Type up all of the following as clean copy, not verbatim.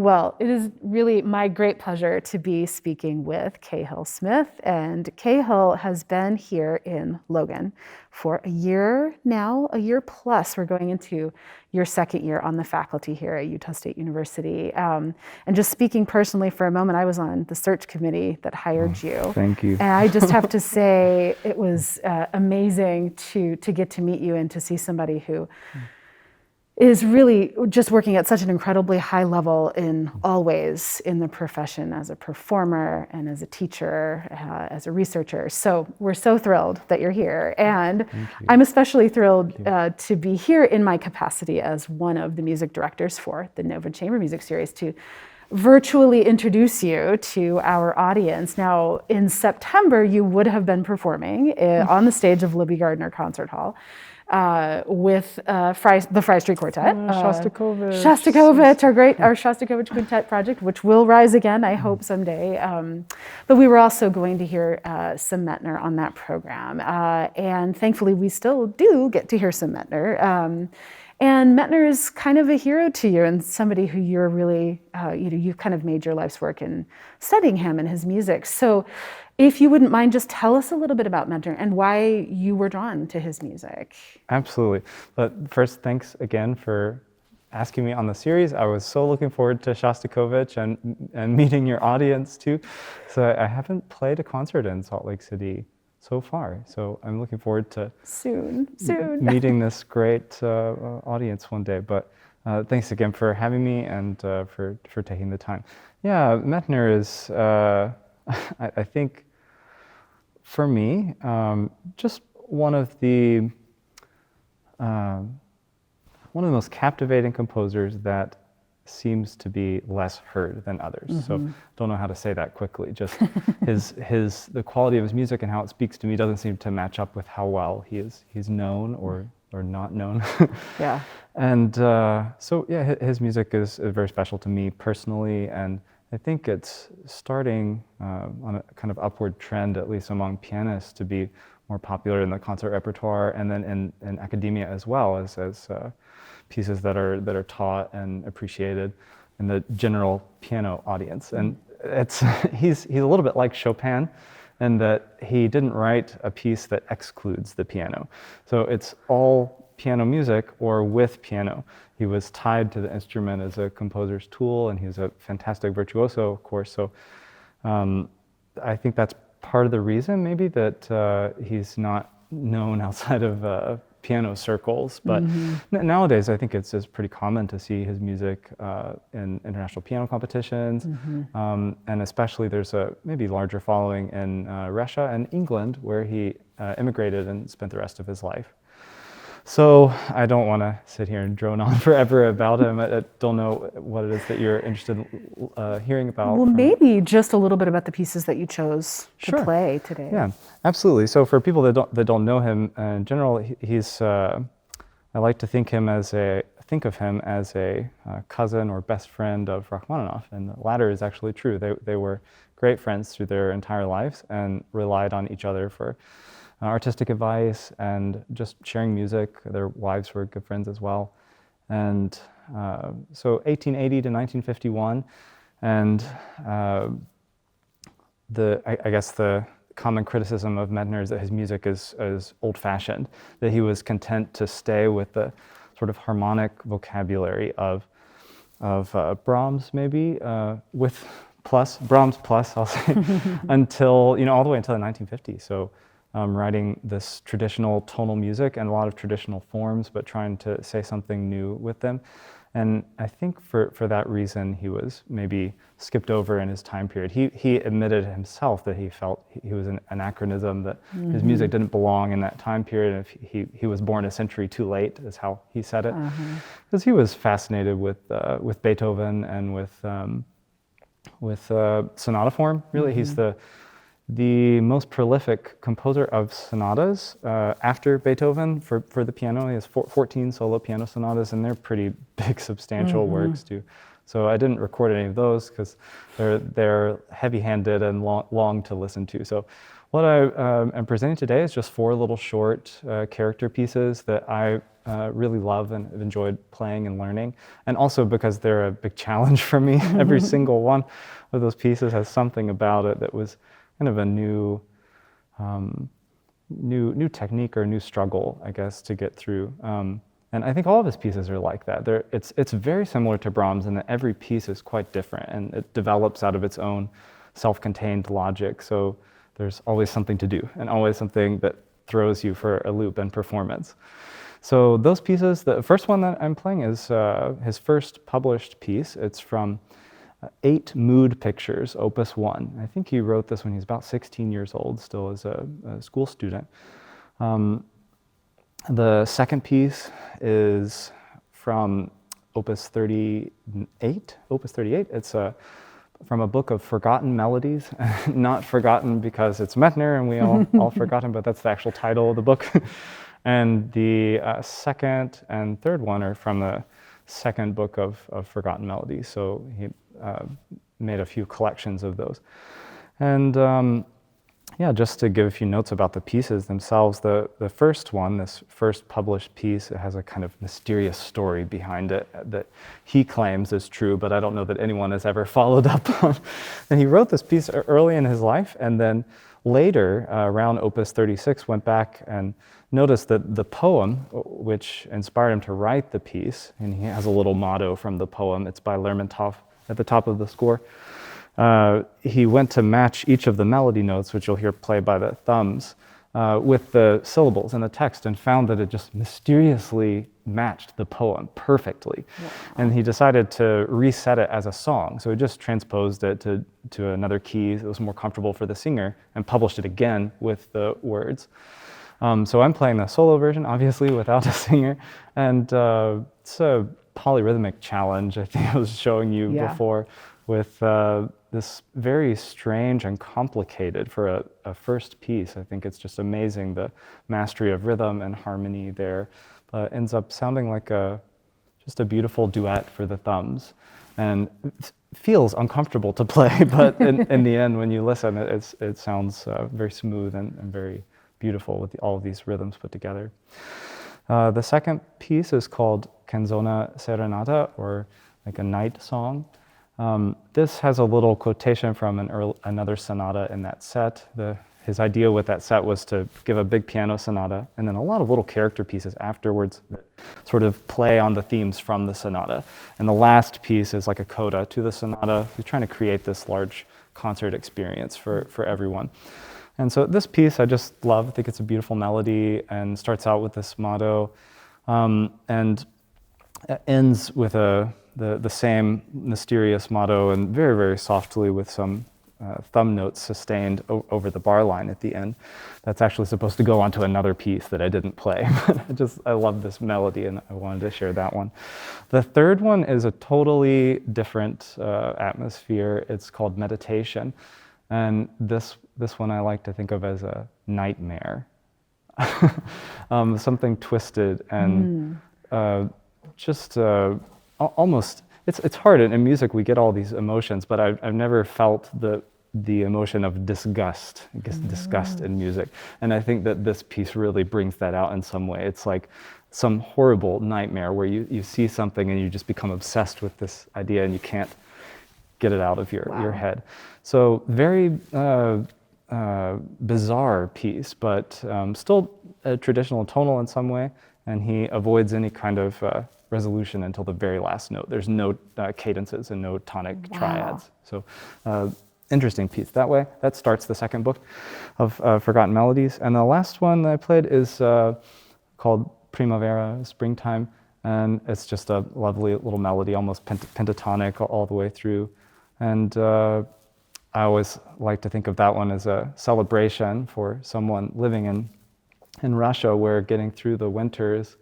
Well, it is really my great pleasure to be speaking with Cahill Smith. And Cahill has been here in Logan for a year now, a year plus. We're going into your second year on the faculty here at Utah State University. And just speaking personally for a moment, I was on the search committee that hired you. Thank you. And I just have to say it was amazing to get to meet you and to see somebody who is really just working at such an incredibly high level in all ways in the profession as a performer and as a teacher, as a researcher. So we're so thrilled that you're here. And I'm especially thrilled to be here in my capacity as one of the music directors for the Nova Chamber Music Series to virtually introduce you to our audience. Now, in September, you would have been performing on the stage of Libby Gardner Concert Hall with the Fry Street Quartet. Shostakovich, our Shostakovich Quintet project, which will rise again, I hope, someday. But we were also going to hear some Medtner on that program. And thankfully, we still do get to hear some Medtner. And Medtner is kind of a hero to you and somebody who you're really, you've kind of made your life's work in studying him and his music. So if you wouldn't mind, just tell us a little bit about Medtner and why you were drawn to his music. Absolutely. But first, thanks again for asking me on the series. I was so looking forward to Shostakovich and meeting your audience too. So I haven't played a concert in Salt Lake City so far. So I'm looking forward to soon meeting this great audience one day. But thanks again for having me and for taking the time. Yeah, Medtner is, I think, for me, just one of the most captivating composers that seems to be less heard than others. So don't know how to say that quickly. Just the quality of his music and how it speaks to me doesn't seem to match up with how well he's known or not known. Yeah. And so yeah, his music is very special to me personally, and I think it's starting on a kind of upward trend, at least among pianists, to be more popular in the concert repertoire, and then in academia as well as pieces that are taught and appreciated in the general piano audience. And he's a little bit like Chopin in that he didn't write a piece that excludes the piano. So it's all piano music or with piano. He was tied to the instrument as a composer's tool, and he was a fantastic virtuoso, of course. So I think that's part of the reason maybe that he's not known outside of piano circles. But nowadays I think it's pretty common to see his music in international piano competitions. And especially there's a maybe larger following in Russia and England, where he immigrated and spent the rest of his life. So I don't want to sit here and drone on forever about him. I don't know what it is that you're interested in hearing about. Well, maybe just a little bit about the pieces that you chose to play today. Yeah, absolutely. So for people that don't know him in general, he's I like to think of him as a cousin or best friend of Rachmaninoff, and the latter is actually true. They were great friends through their entire lives and relied on each other for artistic advice and just sharing music. Their wives were good friends as well. And so 1880 to 1951, and I guess the common criticism of Medtner is that his music is old-fashioned, that he was content to stay with the sort of harmonic vocabulary of Brahms, maybe, with Brahms plus, I'll say, until, all the way until the 1950s. So writing this traditional tonal music and a lot of traditional forms, but trying to say something new with them. And I think for that reason, he was maybe skipped over in his time period. He admitted himself that he felt he was an anachronism, that his music didn't belong in that time period. And he was born a century too late, is how he said it. Because he was fascinated with Beethoven and with sonata form. Really, he's the most prolific composer of sonatas after Beethoven for the piano. He has 14 solo piano sonatas, and they're pretty big, substantial works too. So I didn't record any of those because they're heavy-handed and long to listen to. So What I am presenting today is just 4 little short character pieces that I really love and have enjoyed playing and learning. And also because they're a big challenge for me. Every single one of those pieces has something about it that was kind of a new technique or new struggle, I guess, to get through. And I think all of his pieces are like that. It's very similar to Brahms in that every piece is quite different and it develops out of its own self-contained logic. So there's always something to do and always something that throws you for a loop and performance. So those pieces, the first one that I'm playing is his first published piece. It's from 8 Mood Pictures, Opus 1. I think he wrote this when he was about 16 years old, still as a school student. The second piece is from Opus 38. It's from a book of forgotten melodies, not forgotten because it's Medtner and we all forgot him, but that's the actual title of the book. And the second and third one are from the second book of forgotten melodies. So he made a few collections of those. And yeah, just to give a few notes about the pieces themselves, the first one, this first published piece, it has a kind of mysterious story behind it that he claims is true, but I don't know that anyone has ever followed up on. And he wrote this piece early in his life, and then later, around Opus 36, went back and noticed that the poem, which inspired him to write the piece, and he has a little motto from the poem, it's by Lermontov at the top of the score. He went to match each of the melody notes, which you'll hear played by the thumbs, with the syllables in the text, and found that it just mysteriously matched the poem perfectly. Wow. And he decided to reset it as a song. So he just transposed it to another key that was more comfortable for the singer and published it again with the words. So I'm playing the solo version, obviously, without a singer. And it's a polyrhythmic challenge, I think I was showing you before, with this very strange and complicated, for a first piece, I think it's just amazing, the mastery of rhythm and harmony there. Ends up sounding like just a beautiful duet for the thumbs. And it feels uncomfortable to play, but in the end, when you listen, it sounds very smooth and very beautiful with all of these rhythms put together. The second piece is called Canzone Serenata, or like a night song. This has a little quotation from another sonata in that set. His idea with that set was to give a big piano sonata and then a lot of little character pieces afterwards that sort of play on the themes from the sonata. And the last piece is like a coda to the sonata. He's trying to create this large concert experience for everyone. And so this piece I just love. I think it's a beautiful melody and starts out with this motto and ends with the same mysterious motto, and very, very softly with some thumb notes sustained over the bar line at the end. That's actually supposed to go onto another piece that I didn't play. I love this melody and I wanted to share that one. The third one is a totally different atmosphere. It's called Meditation. And this one I like to think of as a nightmare. Something twisted and just almost, it's hard. In music we get all these emotions, but I've never felt the emotion of disgust, I guess, disgust in music. And I think that this piece really brings that out in some way. It's like some horrible nightmare where you see something and you just become obsessed with this idea and you can't get it out of your head. So very bizarre piece, but still traditional and tonal in some way. And he avoids any kind of resolution until the very last note. There's no cadences and no tonic triads. So interesting piece that way. That starts the second book of Forgotten Melodies. And the last one that I played is called Primavera, Springtime. And it's just a lovely little melody, almost pentatonic all the way through. And I always like to think of that one as a celebration for someone living in Russia, where getting through the winter is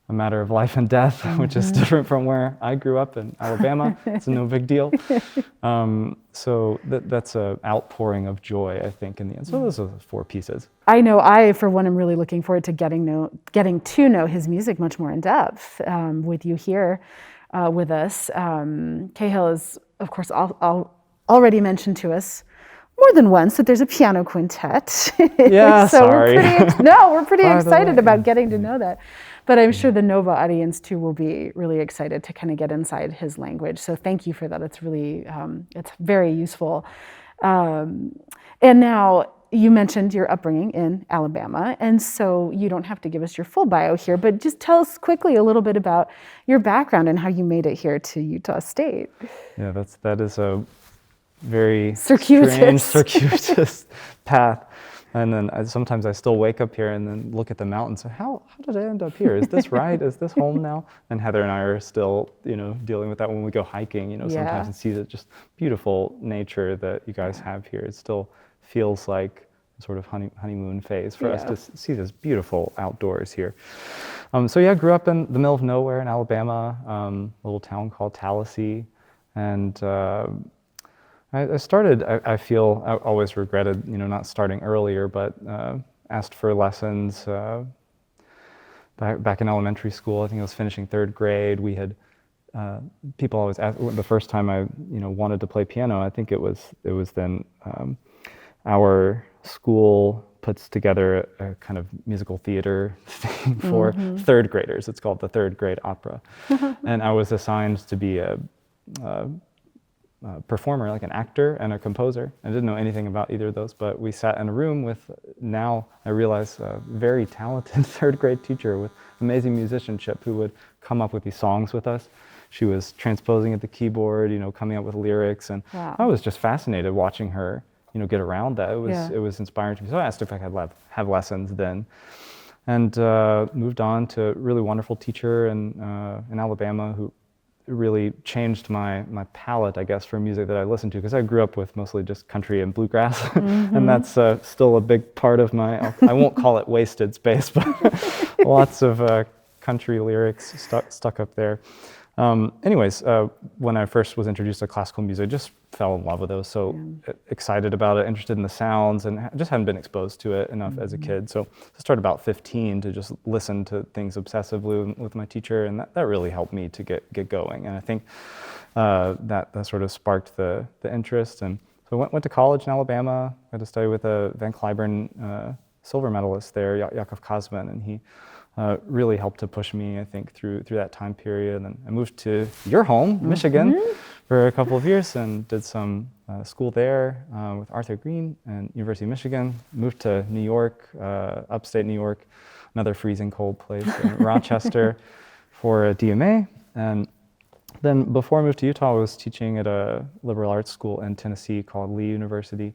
a matter of life and death, which is different from where I grew up in Alabama. It's no big deal. So that's an outpouring of joy, I think, in the end. So those are the 4 pieces. I know I, for one, am really looking forward to getting to know his music much more in depth with you here with us. Cahill is, of course, already mentioned to us more than once that there's a piano quintet. Yeah, so sorry. we're pretty By the excited way. about getting to know that. But I'm sure the Nova audience too will be really excited to kind of get inside his language. So thank you for that. It's really, it's very useful. And now you mentioned your upbringing in Alabama, and so you don't have to give us your full bio here, but just tell us quickly a little bit about your background and how you made it here to Utah State. Yeah, that is a very Circuitous. strange, circuitous path. And then sometimes I still wake up here and then look at the mountains. So how did I end up here? Is this right? Is this home now? And Heather and I are still, dealing with that when we go hiking, sometimes and see the just beautiful nature that you guys have here. It still feels like a sort of honeymoon phase for us to see this beautiful outdoors here. So yeah, I grew up in the middle of nowhere in Alabama, a little town called Tallahassee. And I started, I feel, I always regretted, not starting earlier, but asked for lessons back in elementary school. I think I was finishing 3rd grade. We had, people always ask, the first time I, wanted to play piano, I think it was then our school puts together a kind of musical theater thing for 3rd graders. It's called the 3rd grade opera. And I was assigned to be a performer, like an actor and a composer. I didn't know anything about either of those, but we sat in a room with, now I realize, a very talented 3rd grade teacher with amazing musicianship who would come up with these songs with us. She was transposing at the keyboard, coming up with lyrics, and I was just fascinated watching her, get around that. It was inspiring to me. So I asked if I could have lessons then, and moved on to a really wonderful teacher in Alabama who really changed my palette, I guess, for music that I listened to, because I grew up with mostly just country and bluegrass, and that's still a big part of my, I won't call it wasted space, but lots of country lyrics stuck up there. Anyways, when I first was introduced to classical music, I just fell in love with those, so excited about it, interested in the sounds, and just hadn't been exposed to it enough as a kid. So I started about 15 to just listen to things obsessively with my teacher, and that really helped me to get going. And I think that sort of sparked the interest. And so I went to college in Alabama, got to study with a Van Cliburn silver medalist there, Yakov Kazman, and he really helped to push me, I think, through that time period. And I moved to your home, Michigan, for a couple of years and did some school there with Arthur Green and University of Michigan. Moved to New York, upstate New York, another freezing cold place in Rochester for a DMA. And then before I moved to Utah, I was teaching at a liberal arts school in Tennessee called Lee University.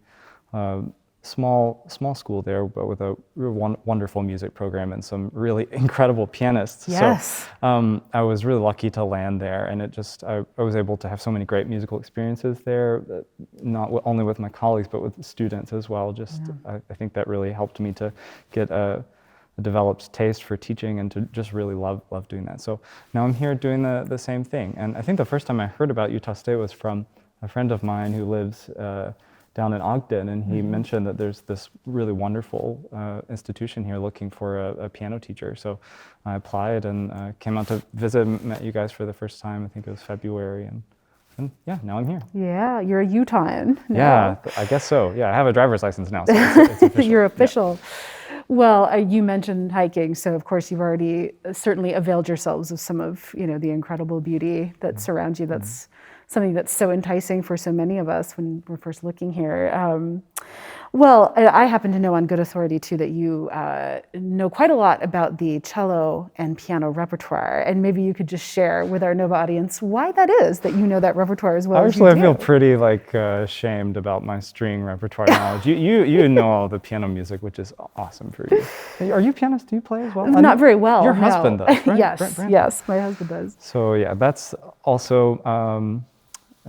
Small school there, but with a real wonderful music program and some really incredible pianists. Yes. So I was really lucky to land there, and I was able to have so many great musical experiences there, not only with my colleagues, but with students as well. I think that really helped me to get a developed taste for teaching and to just really love doing that. So now I'm here doing the same thing. And I think the first time I heard about Utah State was from a friend of mine who lives down in Ogden, and he mentioned that there's this really wonderful institution here looking for a piano teacher. So I applied and came out to visit and met you guys for the first time. I think it was February, and yeah, now I'm here. Yeah, you're a Utahan now. Yeah, I guess so. Yeah, I have a driver's license now, so it's official. You're official. Yeah. Well, you mentioned hiking, so of course you've already certainly availed yourselves of some of the incredible beauty that surrounds you. That's something that's so enticing for so many of us when we're first looking here. Well, I happen to know on good authority too that you know quite a lot about the cello and piano repertoire, and maybe you could just share with our Nova audience why that is that you know that repertoire as well as you do. I feel pretty ashamed about my string repertoire knowledge. You know all the piano music, which is awesome for you. Are you a pianist? Do you play as well? Not very well. Your husband does, right? Yes, my husband does. So yeah, that's also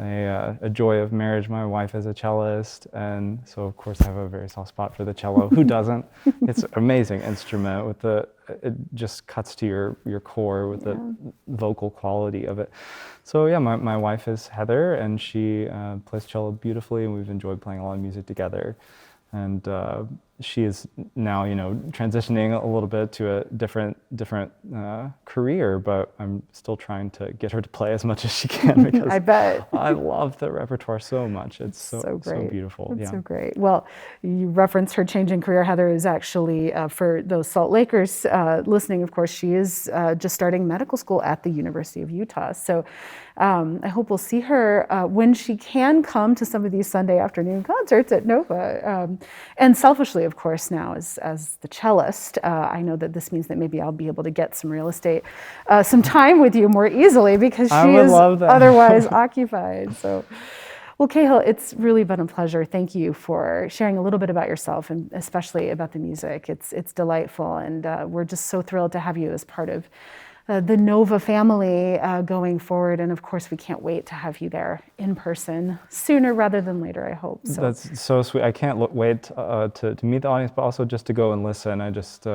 a joy of marriage. My wife is a cellist, and so of course I have a very soft spot for the cello. Who doesn't? It's an amazing instrument it just cuts to your core with the vocal quality of it. So yeah, my wife is Heather, and she plays cello beautifully, and we've enjoyed playing a lot of music together. And she is now, transitioning a little bit to a different career, but I'm still trying to get her to play as much as she can because I bet. I love the repertoire so much. It's so beautiful. It's so great. Well, you referenced her changing career. Heather is actually, for those Salt Lakers listening, of course, she is just starting medical school at the University of Utah. So I hope we'll see her when she can come to some of these Sunday afternoon concerts at Nova. And selfishly, of course, now as the cellist, I know that this means that maybe I'll be able to get some real estate, some time with you more easily because she is otherwise occupied. So, well, Cahill, it's really been a pleasure. Thank you for sharing a little bit about yourself and especially about the music. It's delightful, and we're just so thrilled to have you as part of the Nova family going forward. And of course, we can't wait to have you there in person sooner rather than later, I hope. So. That's so sweet. I can't wait to meet the audience, but also just to go and listen. I just,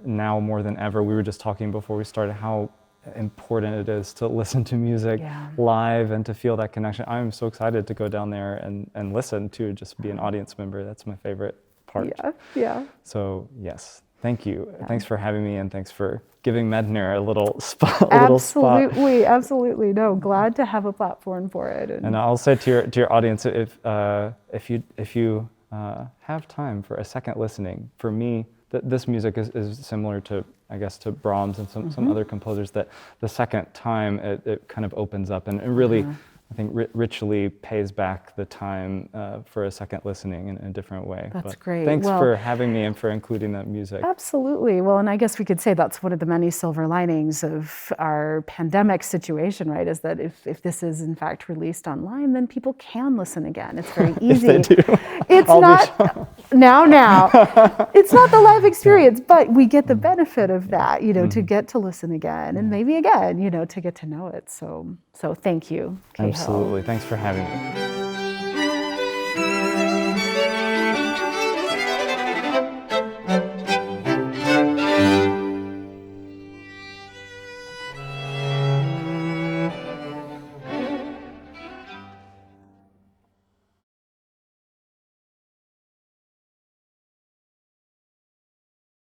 now more than ever, we were just talking before we started how important it is to listen to music live and to feel that connection. I'm so excited to go down there and listen to, just be an audience member. That's my favorite part. Yeah. So yes, thank you. Thanks for having me, and thanks for giving Medtner a little spot. Absolutely. No, glad to have a platform for it. And I'll say to your audience, if you have time for a second listening, for me, this music is similar to, I guess, to Brahms and some other composers, that the second time it kind of opens up and it really, I think, richly pays back the time for a second listening in a different way. That's great. Thanks for having me and for including that music. Absolutely. Well, and I guess we could say that's one of the many silver linings of our pandemic situation, right? Is that if this is in fact released online, then people can listen again. It's very easy. If they do. It's not now. It's not the live experience, but we get the benefit of that, to get to listen again and maybe again, to get to know it. So thank you, Cahill. Absolutely. Thanks for having me.